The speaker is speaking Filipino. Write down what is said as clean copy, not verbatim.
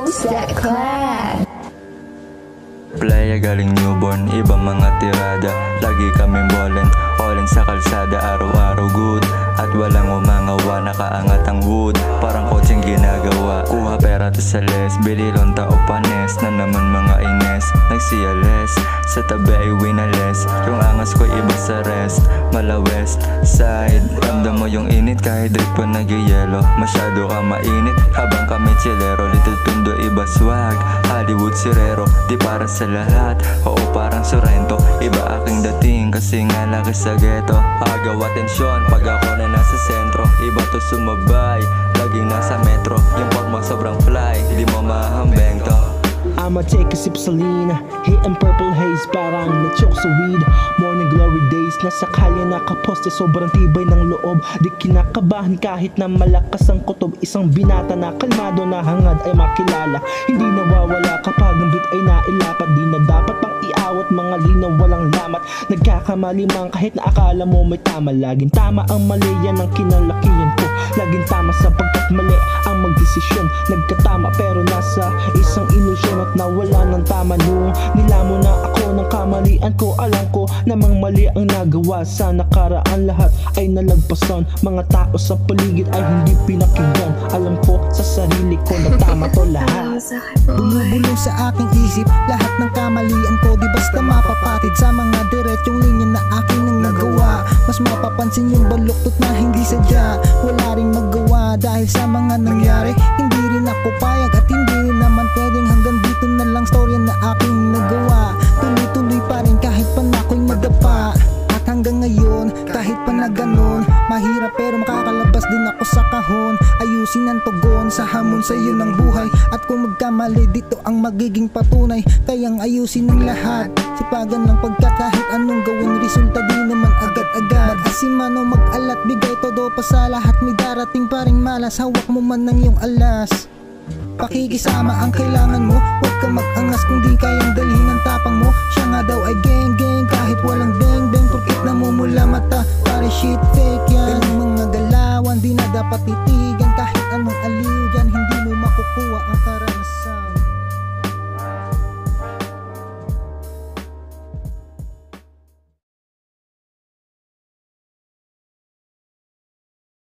Who's that clan? Playa galing newborn, iba mga tirada. Lagi kaming ballin, all in sa kalsada. Araw-araw good, at walang umangawa. Nakaangat ang wood, parang kotseng ginagawa. Kuha pera to sa les, bililon tao panes. Na naman mga ines, nagsiyales. Sa tabi ay winales, yung angas ko iba sa rest. Mala west side, ramdam mo yung init kahit drip pa nagyayelo. Masyado ka mainit, habang kami chilero. Little pindo iba swag, Hollywood sirero. Di para sa lahat, oo parang Sorrento. Iba aking dating kasi nga laki sa ghetto. Agaw atensyon pag ako na nasa sentro. Iba to sumabay, laging nasa metro. Yung forma sobrang fly, di mo mahambeng to. I'ma take a sip sa lean, hitting purple haze parang na-choke sa weed. Morning glory days, nasa kalye nakaposte, sobrang tibay ng loob. Di kinakabahan kahit na malakas ang kutob. Isang binata na kalmado na hangad ay makilala. Hindi nawawala kapag ang beat ay nailapat. Di na dapat pang iawat, mga linaw walang lamat. Nagkakamali man kahit na akala mo may tama. Laging tama ang mali, yan ang kinalakihan ko. Laging tama sapagkat mali ang magdesisyon. Nagkatama pero nasa isang ilusyon at nawala ng tama nung nilamon na ako ng kamalian ko. Alam ko namang mali ang nagawa sa nakaraan. Lahat ay nalagpasan, mga tao sa paligid ay hindi pinakinggan. Alam ko sa sarili ko na tama to lahat. Bumubulong sa aking isip lahat ng kamalian ko. Di basta mapapatid sa mga diretsong linya na aking nang nagawa. Mas mapapansin yung baluktot na hindi sadya. Wala ring magawa dahil sa mga nangyari. Hindi rin ako payag at hindi rin naman pwedeng hanggang dito na lang storya na aking nagawa. Tuloy-tuloy pa rin kahit pa na ako'y madapa. At hanggang ngayon kahit pa na ganun, mahirap pero makakalabas din ako sa kahon. Ayusin ang tugon sa hamon sa iyo ng buhay. At kung magkamali dito ang magiging patunay. Kayang ayusin ng lahat, sipagan lang pagkat kahit anong gawin resulta di naman agad-agad. Mag-asiman o mag-alat, bigay todo pa sa lahat. May darating pa ring malas, hawak mo man ng iyong alas. Pakikisama ang kailangan mo, huwag ka mag-angas kung di kayang dalhin ang tapang mo. Siya nga daw ay gang-gang kahit walang bang-bang. Porkit namumula mata, pare shit fake yan. Ganang mga galawan di na dapat titigan. Kahit anong aliw dyan, hindi mo makukuha ang karanasan.